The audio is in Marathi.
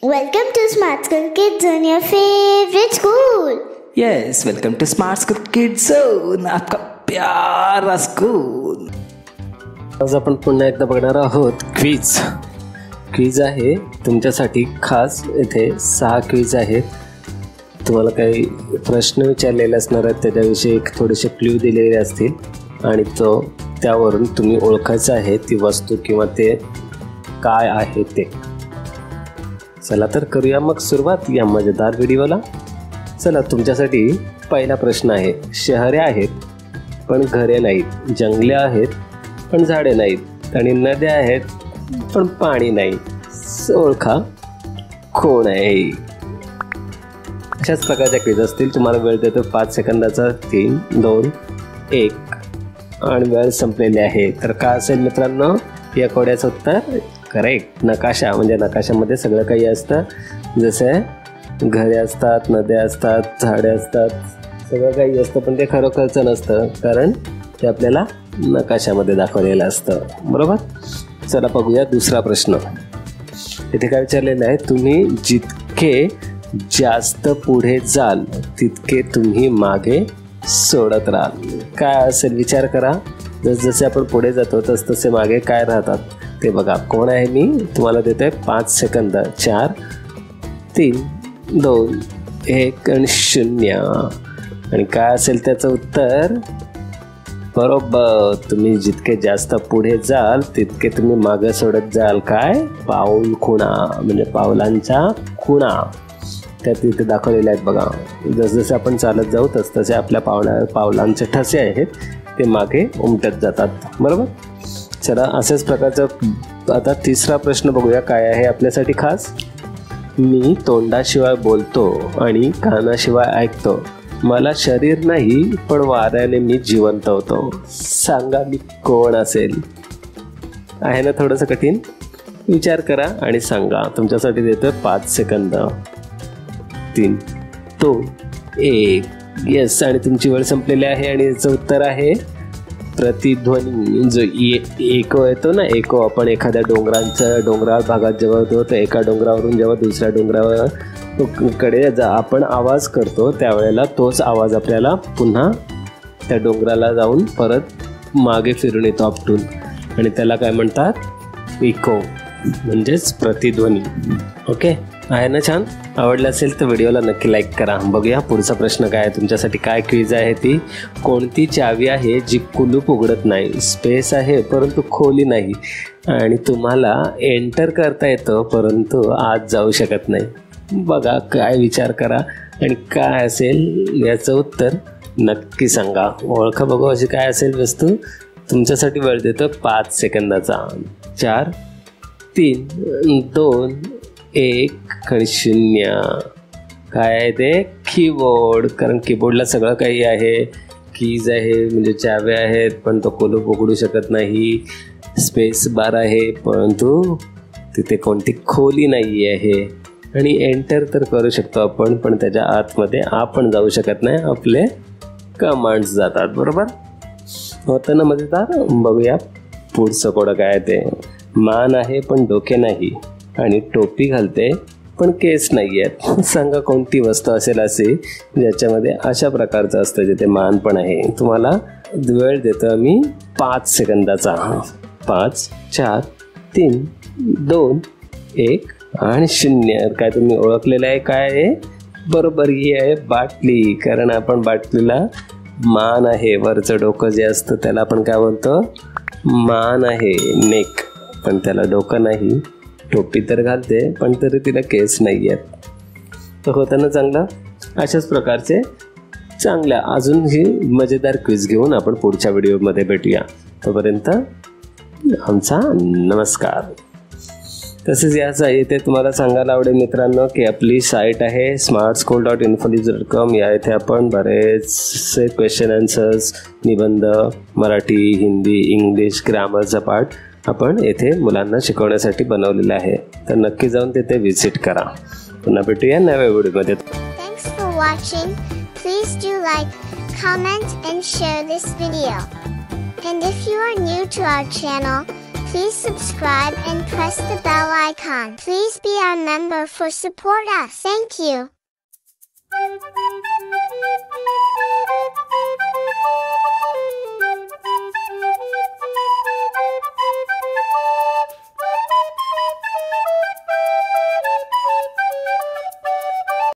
Welcome to Smart School Kids Zone, your favorite school. Yes, welcome to Smart School Kids Zone, आपका प्यारा स्कूल. आज आपण पुन्हा एकदा बघणार आहोत क्विज आहे तुमच्यासाठी खास. इथे 6 क्विज आहेत. तुम्हाला काही प्रश्न विचारलेले असणार आहेत, त्याच्याविषयी थोडेसे क्ल्यू दिलेले असतील आणि त्यावरून तुम्ही ओळखायचं आहे ती वस्तू किंवा ते काय आहे ते. चला तर करूया मग सुरुवात या मजेदार व्हिडिओला. चला, तुमच्यासाठी पहिला प्रश्न आहे. शहरे आहेत पण घरे नाहीत, जंगले आहेत पण झाडे नाहीत आणि नद्या आहेत पण पाणी नाही. ओळखा कोण आहे. अशाच प्रकारच्या क्विज असतील. तुम्हाला वेळ देतो 5 सेकंदाचा. 3, 2, 1 आणि वेळ संपलेली आहे. तर काय असेल मित्रांनो या कोड्याचं उत्तर? करेक्ट, नकाशा. म्हणजे नकाशामध्ये सगळं काही असतं, जसे घरे असतात, नद्या असतात, झाडे असतात, सगळं काही असतं. पण ते खरोखरचं नसतं, कारण ते आपल्याला नकाशामध्ये दाखवलेलं असतं. बरोबर. चला बघूया दुसरा प्रश्न. इथे काय विचारलेलं आहे? तुम्ही जितके जास्त पुढे जाल तितके तुम्ही मागे सोडत राहाल. काय असेल विचार करा. जसजसे आपण पुढे जातो तसतसे मागे काय राहतात ते बघा. कोण आहे? मी तुम्हाला देतोय 5 सेकंद. 4, 3, 2, 1 आणि 0. आणि काय असेल त्याचं उत्तर? बरोबर, तुम्ही जितके जास्त पुढे जाल तितके तुम्ही मागे सोडत जाल. काय? पाऊल खुणा, म्हणजे पावलांच्या खुणा त्या तिथे दाखवलेल्या आहेत बघा. जसजसे आपण चालत जाऊ तसतसे आपल्या पावलांचे ठसे आहेत ते मागे उमटत जातात. बरोबर. चला, अशाच प्रकारचा आता तिसरा प्रश्न बघूया काय आहे आपल्यासाठी खास. मी तोंडाशिवाय बोलतो आणि कानाशिवाय ऐकतो, मला शरीर नाही पण वाऱ्याने मी जिवंत होतो. सांगा मी कोण असेल? आहे ना थोडंसं कठीण? विचार करा आणि सांगा. तुमच्यासाठी देतो 5 सेकंद. 3, 2, 1. येस, आणि तुमची वेळ संपलेली आहे आणि याचं उत्तर आहे प्रतिध्वनी. जो एको येतो ना, एको आपण एखाद्या डोंगराळ भागात जेव्हा होतो तर एका डोंगरावरून जेव्हा दुसऱ्या डोंगराकडे आपण आवाज करतो त्यावेळेला तोच आवाज आपल्याला पुन्हा त्या डोंगराला जाऊन परत मागे फिरून येतो आपटून, आणि त्याला काय म्हणतात? इको, म्हणजेच प्रतिध्वनी. ओके, आहे ना छान? आवडलं असेल तर व्हिडिओला नक्की लाईक करा. बघूया पुढचा प्रश्न काय आहे तुमच्यासाठी. काय क्विज आहे ती? कोणती चावी आहे जी कुलूप उघडत नाही? स्पेस आहे परंतु खोली नाही, आणि तुम्हाला एंटर करता येतं परंतु आत जाऊ शकत नाही. बघा, काय विचार करा आणि काय असेल याचं उत्तर नक्की सांगा. ओळखा बघू अशी काय असेल वस्तू. तुमच्यासाठी वेळ देतो 5 सेकंदाचा. 4, 3, 2, 1 आणि 0. काय आहे ते? कीबोर्ड. कारण कीबोर्डला सगळं काही आहे. कीज आहे म्हणजे चाव्या आहेत पण तो कुलूप उघडू शकत नाही. स्पेस बार आहे परंतु तिथे कोणती खोली नाही आहे. आणि एंटर तर करू शकतो आपण, पण त्याच्या आतमध्ये आपण जाऊ शकत नाही. आपले कमांड्स जातात. बरोबर होतं ना मजेदार? बघूया पुढचं कोड काय आहे ते. मान आहे पण डोके नाही आणि टोपी घालते पण केस नाही आहेत. सांगा कोणती वस्तू असेल असे ज्याच्यामध्ये अशा प्रकारचं असतं जिथे मान पण आहे. तुम्हाला वेळ देतो मी 5 सेकंदाचा. 5, 4, 3, 2, 1 आणि 0. काय तुम्ही ओळखलेलं आहे? काय आहे? बरोबर, ही आहे बाटली. कारण आपण बाटलीला मान आहे, वरचं डोकं जे असतं त्याला आपण काय बोलतो? मान आहे, नेक, पण त्याला डोकं नाही. टोपी तर घालते पण तरी तिला केस नाही आहेत. तर होतं ना चांगलं? अशाच प्रकारचे चांगल्या अजून ही मजेदार क्विज घेऊन आपण पुढच्या व्हिडिओमध्ये भेटूया. तोपर्यंत आमचा नमस्कार. तसेच याचा इथे तुम्हाला सांगायला आवडेल मित्रांनो की आपली साईट आहे smartschool.infoliz.com. या इथे आपण बरेचसे क्वेश्चन आन्सर्स, निबंध, मराठी, हिंदी, इंग्लिश, ग्रामरचा पाठ आपण येथे मुलांना शिकवण्यासाठी बनवलेलं आहे. तर नक्की जाऊन तिथे व्हिजिट करा. पुन्हा भेटूया नव्या व्हिडिओमध्ये. Thanks for watching. Please do like, comment and share this video. And if you are new to our channel, Please subscribe and press the bell icon. Please be our member for support us. Thank you.